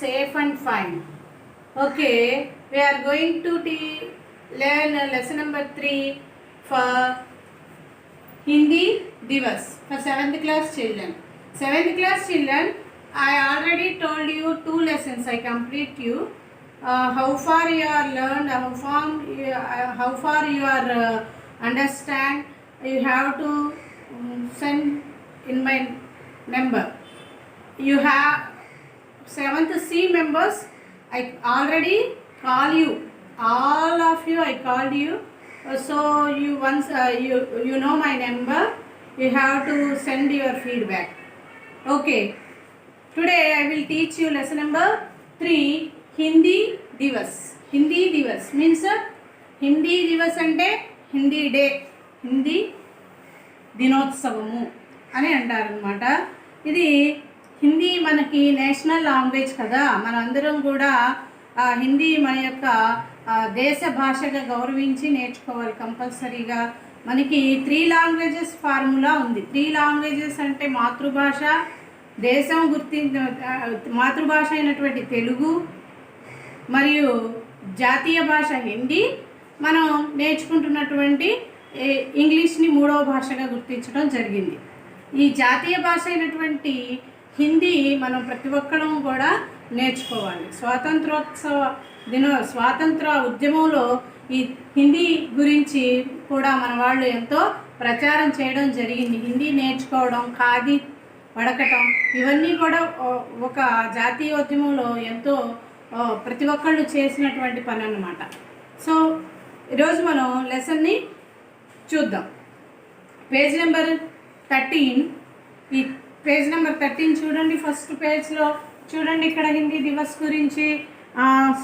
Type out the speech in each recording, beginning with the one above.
safe and fine. Okay, we are going to learn lesson number 3 for Hindi Divas for 7th class children. 7th class children, I already told you 2 lessons. I complete you. How far you are learned, how far you are understand. You have to send in my number. You have 7th C members. I already call you. All of you, I called you. So you once you know my number. You have to send your feedback. Okay. Today I will teach you lesson number 3. Hindi Divas. Hindi Divas means Hindi Divas ante Hindi Day. Hindi దినోత్సవము అని అంటారనమాట. ఇది హిందీ మనకి national language కదా. మనందరం కూడా హిందీ మన యొక్క దేశ భాషగా గౌరవించి నేర్చుకోవాలి కంపల్సరీగా. మనకి 3 లాంగ్వేజెస్ ఫార్ములా ఉంది. 3 లాంగ్వేజెస్ అంటే మాతృభాష, దేశం మాతృభాష అయినటువంటి తెలుగు మరియు జాతీయ భాష హిందీ, మనం నేర్చుకుంటున్నటువంటి ఇంగ్లీష్ని 3వ భాషగా గుర్తించడం జరిగింది. ఈ జాతీయ భాష అయినటువంటి హిందీ మనం ప్రతి ఒక్కరం కూడా నేర్చుకోవాలి. స్వాతంత్ర ఉద్యమంలో ఈ హిందీ గురించి కూడా మన వాళ్ళు ఎంతో ప్రచారం చేయడం జరిగింది. హిందీ నేర్చుకోవడం, ఖాదీ వడకటం, ఇవన్నీ కూడా ఒక జాతీయ ఉద్యమంలో ఎంతో ప్రతి ఒక్కళ్ళు చేసినటువంటి పని అన్నమాట. సో ఈరోజు మనం లెసన్ని చూద్దాం. Page number 13. ఈ పేజ్ నెంబర్ 13 చూడండి. ఫస్ట్ పేజ్లో చూడండి, ఇక్కడ హిందీ దివస్ గురించి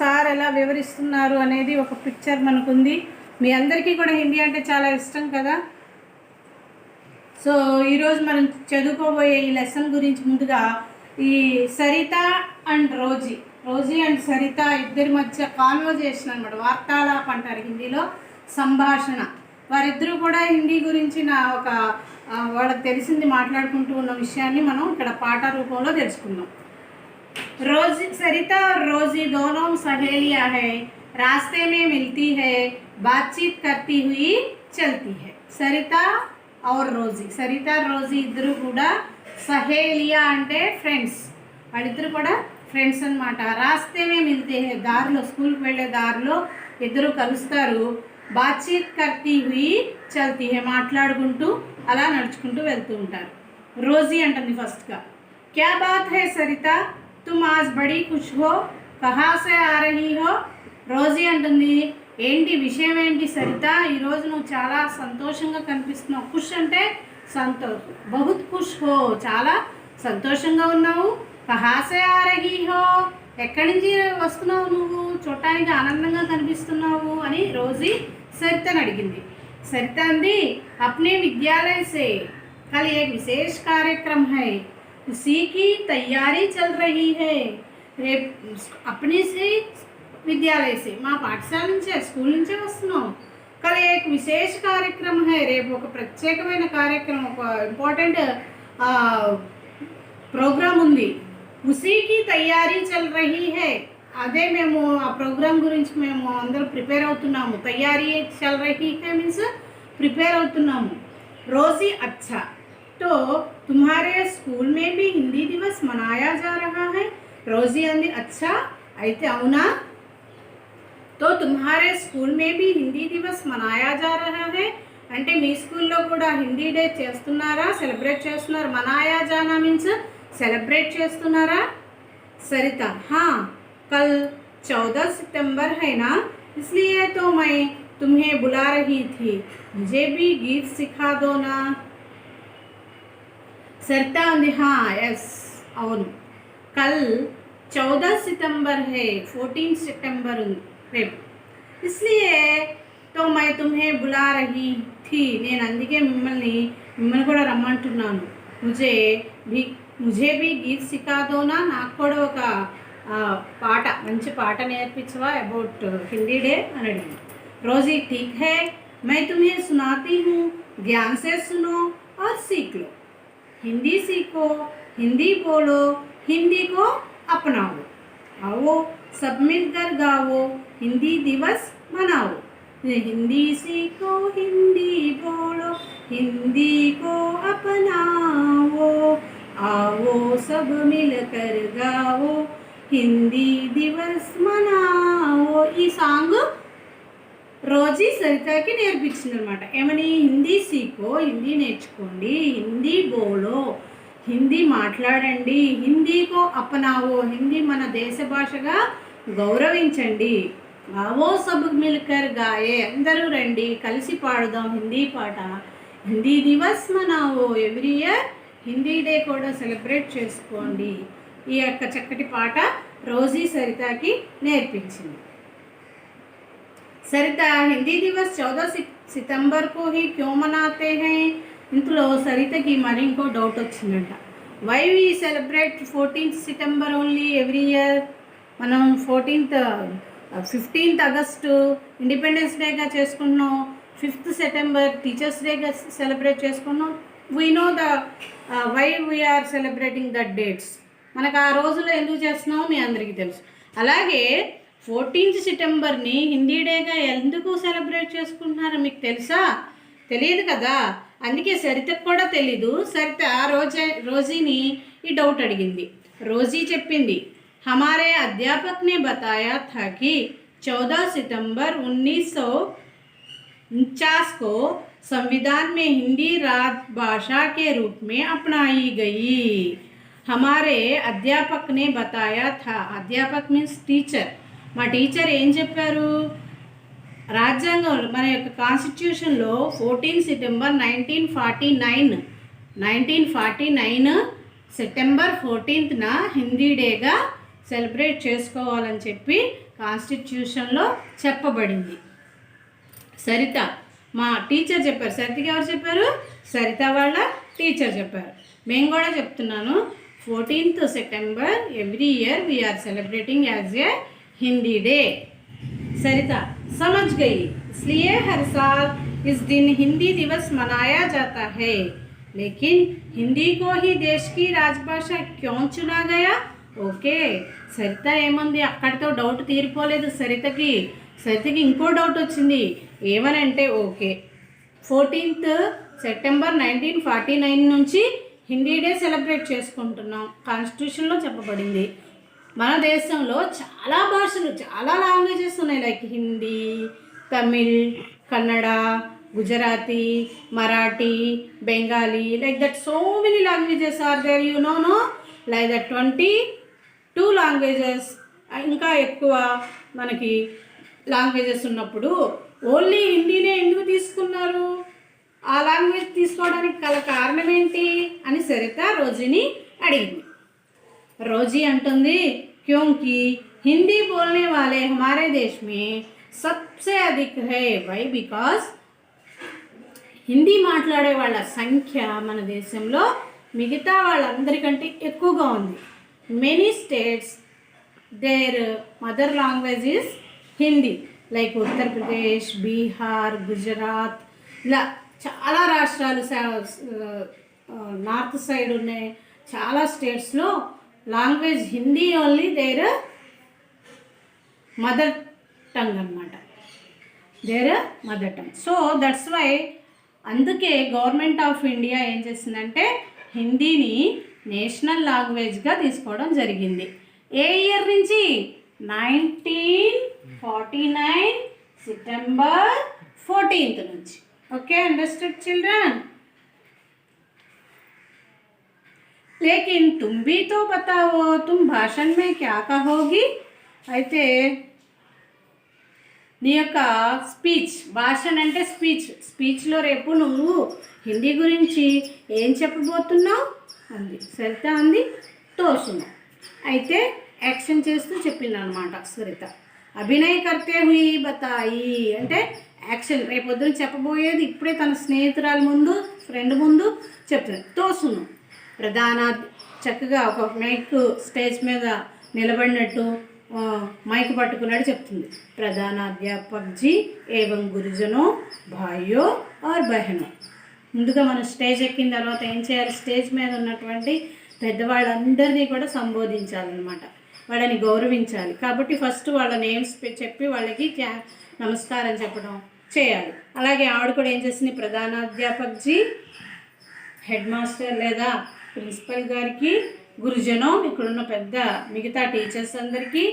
సార్ ఎలా వివరిస్తున్నారు అనేది ఒక పిక్చర్ మనకుంది. మీ అందరికీ కూడా హిందీ అంటే చాలా ఇష్టం కదా. సో ఈరోజు మనం చదువుకోబోయే ఈ లెసన్ గురించి ముందుగా ఈ సరిత అండ్ రోజీ అండ్ సరిత ఇద్దరి మధ్య కాన్వర్జేషన్ అనమాట. వార్తాలాపం అంటారు హిందీలో, సంభాషణ. వారిద్దరూ కూడా హిందీ గురించి వాళ్ళకి తెలిసింది మాట్లాడుకుంటూ ఉన్న విషయాన్ని మనం ఇక్కడ పాట రూపంలో తెలుసుకుందాం. सरिता और रोजी दोनों सहेलियां है, रास्ते में मिलती है, बातचीत करती हुई चलती है. सरिता और रोजी इద్దరు కూడా సహేలియా అంటే ఫ్రెండ్స్. వాళ్ళిద్దరు కూడా ఫ్రెండ్స్ అన్నమాట. రాస్తే మే మిల్తే హై, దారిలో స్కూల్కి వెళ్ళే దారిలో ఇద్దరు కలుస్తారు. బాతచీత్ కర్తీ హుయి చల్తీ హై, మాట్లాడుకుంటూ అలా నడుచుకుంటూ వెళ్తూ ఉంటారు. రోజీ అంటుంది ఫస్ట్గా, క్యా బాత్ హై సరితా, तुम आज बड़ी खुश हो, कहाँ से आ रही हो. రోజీ అంటుంది, ఏంటి విషయం ఏంటి సరిత, ఈరోజు నువ్వు చాలా సంతోషంగా కనిపిస్తున్నావు. ఖుష్ అంటే సంతోషం. బహుత్ ఖుష్ హో, చాలా సంతోషంగా ఉన్నావు. కహా సే ఆ రహీ హో, ఎక్కడి నుంచి వస్తున్నావు నువ్వు, చూడటానికి ఆనందంగా కనిపిస్తున్నావు అని రోజీ సరితను అడిగింది. సరిత అంది, అప్నే విద్యాలయ సే కల్ ఏక్ విశేష కార్యక్రమ హై, उसी की तैयारी चल रही है. రేపు अपने से विद्यालय से, మా పాఠశాల నుంచే స్కూల్ నుంచే వస్తున్నాం. కల్ ఏక్ విశేష కార్యక్రమం హై, రేపు ఒక ప్రత్యేకమైన కార్యక్రమం, ఒక ఇంపార్టెంట్ ప్రోగ్రామ్ ఉంది. ఉసీకి తయారీ చల్ రహీ హై, అదే మేము ఆ ప్రోగ్రామ్ గురించి మేము అందరూ ప్రిపేర్ అవుతున్నాము. తయారీ చల్ రహీ హై మీన్స్ ప్రిపేర్ అవుతున్నాము. రోజీ అచ్చా, तो तुम्हारे स्कूल में भी हिंदी दिवस मनाया जा रहा है. रोजी अंदी, अच्छा అయితే అవునా, तो तुम्हारे स्कूल में भी हिंदी दिवस मनाया जा रहा है అంటే మీ స్కూల్లో కూడా హిందీ డే చేస్తున్నారా, సెలబ్రేట్ చేస్తున్నారా. మనాయా జానా మీన్స్ సెలబ్రేట్ చేస్తున్నారా. సరిత, हाँ कल 14 सितंबर है ना, इसलिए तो मैं तुम्हें बुला रही थी, मुझे भी गीत सिखा दो ना. सरिता अंदी, हाँ यस అవును, कल 14 सितंबर है, 14 सितंबर రేపు. इसलिए तो मैं तुम्हें बुला रही थी, నేను అందుకే మిమ్మల్ని కూడా రమ్మంటున్నాను. मुझे भी गीत सिखा दो ना, నాకు కూడా ఒక పాట, మంచి పాట నేర్పించవా అబౌట్ హిందీ డే అని అడిగింది. రోజీ, ठीक है मैं तुम्हें सुनाती हूँ, ध्यान से सुनो और सीख लो. हिंदी सीखो, हिंदी बोलो, हिंदी को अपनाओ. आओ सब मिलकर गाओ, हिंदी दिवस मनाओ। हिंदी सीखो, हिंदी बोलो, हिंदी को अपनाओ। आओ सब मिलकर गाओ, हिंदी दिवस मनाओ। ఈ సాంగ్ రోజీ సరితకి నేర్పించిందనమాట. ఏమని? హిందీ సీఖో, హిందీ నేర్చుకోండి, హిందీ బోలో, హిందీ మాట్లాడండి, హిందీకో అపనావో, హిందీ మన దేశ భాషగా గౌరవించండి. ఆవో సబ్ మిల్కర్ గాయే, అందరూ రండి కలిసి పాడుదాం హిందీ పాట. హిందీ దివస్ మనావో, ఎవ్రీ ఇయర్ హిందీ డే కూడా సెలబ్రేట్ చేసుకోండి. ఈ యొక్క చక్కటి పాట రోజీ సరితకి నేర్పించింది. सरिता हिंदी दिवस 14 सितंबर को ही क्यों मनाते हैं? ఇందులో సరితకి మరి ఇంకో డౌట్ వచ్చిందంట. Why we celebrate 14th September only every year? మనం 15th ఆగస్టు ఇండిపెండెన్స్ డేగా చేసుకుంటున్నాం, 5th సెప్టెంబర్ టీచర్స్ డేగా సెలబ్రేట్ చేసుకున్నాం. We know the why we are celebrating that dates. మనకు ఆ రోజులో ఎందుకు చేస్తున్నామో మీ అందరికీ తెలుసు. అలాగే 14th సెప్టెంబర్ని హిందీ డేగా ఎందుకు సెలబ్రేట్ చేసుకుంటున్నారో మీకు తెలుసా? తెలియదు కదా. అందుకే సరితకు కూడా తెలీదు. సరిత రోజీని ఈ డౌట్ అడిగింది. రోజీ చెప్పింది, हमारे अध्यापक ने बताया था कि 14 सितंबर 1949 को संविधान में हिंदी राजभाषा के रूप में अपनाई गई. हमारे अध्यापक ने बताया था. अध्यापक मीन्स टीचर. మా టీచర్ ఏం చెప్పారు? రాజ్యాంగం మన యొక్క కాన్స్టిట్యూషన్లో 14 సెప్టెంబర్ 1949 సెప్టెంబర్ 14th హిందీ డేగా సెలబ్రేట్ చేసుకోవాలని చెప్పి కాన్స్టిట్యూషన్లో చెప్పబడింది. సరిత మా టీచర్ చెప్పారు. సరితకి ఎవరు చెప్పారు? సరిత వాళ్ళ టీచర్ చెప్పారు. మేము కూడా చెప్తున్నాను. 14th September every year we are celebrating as a Hindi day. Sarita समझ गई, इसलिए हर साल इस दिन हिंदी दिवस मनाया जाता है. लेकिन हिंदी को ही देश की राजभाषा क्यों चुना गया? ఓకే. సరిత ఏమంది? అక్కడితో డౌట్ తీరిపోలేదు సరితకి ఇంకో డౌట్ వచ్చింది. ఏమనంటే ఓకే 14th సెప్టెంబర్ 1949 నుంచి హిందీ డే సెలబ్రేట్ చేసుకుంటున్నాం. కాన్స్టిట్యూషన్లో చెప్పబడింది. మన దేశంలో చాలా భాషలు, చాలా లాంగ్వేజెస్ ఉన్నాయి. Like Hindi, Tamil, Kannada, Gujarati, Marathi, Bengali, like that so many languages are there. You know like that 22 languages. ఇంకా ఎక్కువ మనకి లాంగ్వేజెస్ ఉన్నప్పుడు ఓన్లీ హిందీనే ఎందుకు తీసుకున్నారు? ఆ లాంగ్వేజ్ తీసుకోవడానికి గల కారణం ఏంటి అని సరిత రోజీని అడిగింది. रोजी अंटुंदी क्योंकि हिंदी बोलने वाले हमारे देश में सबसे अधिक है. वै बिकॉज हिंदी మాట్లాడే వాళ్ళ సంఖ్య మన దేశంలో మిగతా వాళ్ళందరికంటే ఎక్కువగా ఉంది. Many states there mother language is Hindi. Like Uttar Pradesh, Bihar, Gujarat, ఇలా చాలా రాష్ట్రాలు నార్త్ సైడ్ ఉన్నాయి. చాలా స్టేట్స్లో language Hindi only there mother tongue అనమాట. There mother tongue. So that's why అందుకే గవర్నమెంట్ ఆఫ్ ఇండియా ఏం చేసిందంటే హిందీని నేషనల్ లాంగ్వేజ్గా తీసుకోవడం జరిగింది. ఏ ఇయర్ నుంచి? 1949 సెప్టెంబర్ 14th నుంచి. Okay, understood children? लेकिन तुम भी तो बताओ, तुम भाषण में क्या कहोगी? అయితే నీ యొక్క స్పీచ్, భాషణ అంటే స్పీచ్లో రేపు నువ్వు హిందీ గురించి ఏం చెప్పబోతున్నావు అంది. సరిత అంది తోసును. అయితే యాక్షన్ చేస్తూ చెప్పింది అనమాట సరిత. అభినయ్ కర్తే హుయి బతాయి అంటే యాక్షన్. రేపు పొద్దున చెప్పబోయేది ఇప్పుడే తన స్నేహితురాల ముందు, ఫ్రెండ్ ముందు చెప్తుంది. తోసును ప్రధాన చక్కగా ఒక మైక్ స్టేజ్ మీద నిలబడినట్టు మైక్ పట్టుకున్నాడు చెప్తుంది. ప్రధానాధ్యాపక్ జీ ఏవం గురుజనో భాయో ఆర్ బహనో. ముందుగా మనం స్టేజ్ ఎక్కిన తర్వాత ఏం చేయాలి? స్టేజ్ మీద ఉన్నటువంటి పెద్దవాళ్ళందరినీ కూడా సంబోధించాలన్నమాట. వాళ్ళని గౌరవించాలి. కాబట్టి ఫస్ట్ వాళ్ళ నేమ్స్ చెప్పి వాళ్ళకి నమస్కారం చెప్పడం చేయాలి. అలాగే ఆవిడ కూడా ఏం చేసింది, ప్రధానాధ్యాపక్జీ, హెడ్ మాస్టర్ లేదా ప్రిన్సిపల్ గారికి, గురుజనం, ఇక్కడున్న పెద్ద మిగతా టీచర్స్ అందరికీ,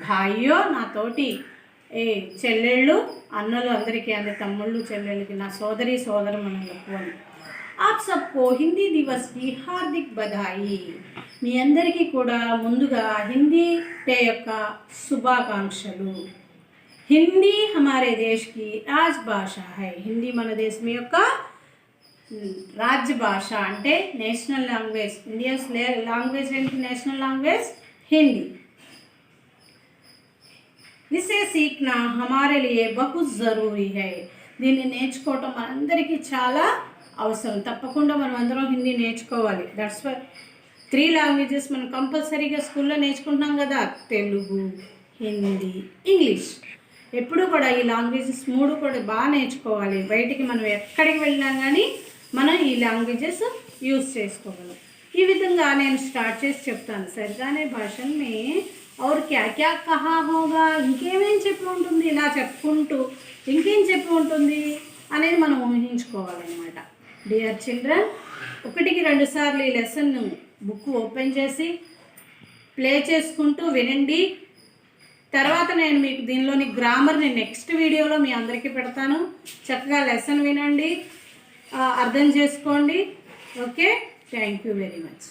భాయ్యో నా తోటి చెల్లెళ్ళు అన్నలు అందరికీ, అందరి తమ్ముళ్ళు చెల్లెళ్ళకి, నా సోదరి సోదరమణులకు అని. आप सबको हिंदी दिवस की हार्दिक बधाई. మీ అందరికీ కూడా ముందుగా హిందీ డే యొక్క శుభాకాంక్షలు. హిందీ हमारे देश की రాజభాషా है. హిందీ మన దేశం యొక్క రాజ్య భాష, అంటే నేషనల్ లాంగ్వేజ్. ఇండియన్స్ లాంగ్వేజ్ ఏంటి? National language Hindi. इसे सीखना हमारे लिए बहुत ज़रूरी है. దీన్ని నేర్చుకోవటం మనందరికీ చాలా అవసరం. తప్పకుండా మనం అందరం హిందీ నేర్చుకోవాలి. దట్స్ వై 3 లాంగ్వేజెస్ మనం కంపల్సరీగా స్కూల్లో నేర్చుకుంటున్నాం కదా, తెలుగు, హిందీ, ఇంగ్లీష్. ఎప్పుడు కూడా ఈ లాంగ్వేజెస్ 3 కూడా బాగా నేర్చుకోవాలి. బయటికి మనం ఎక్కడికి వెళ్ళినా కానీ మనం ఈ లాంగ్వేజెస్ యూజ్ చేసుకోగలం. ఈ విధంగా నేను స్టార్ట్ చేసి చెప్తాను. సరిగానే భాషన్ మే और क्या क्या कहा होगा, ఇంకేమేం చెప్పి ఉంటుంది, ఇలా చెప్పుకుంటూ ఇంకేం చెప్పి ఉంటుంది అనేది మనం ఊహించుకోవాలన్నమాట. డియర్ చిల్డ్రన్, 1కి 2 సార్లు ఈ లెసన్ బుక్ ఓపెన్ చేసి ప్లే చేసుకుంటూ వినండి. తర్వాత నేను మీకు దీనిలోని గ్రామర్ని నెక్స్ట్ వీడియోలో మీ అందరికీ పెడతాను. చక్కగా లెసన్ వినండి, అర్థం చేసుకోండి. Okay, thank you very much.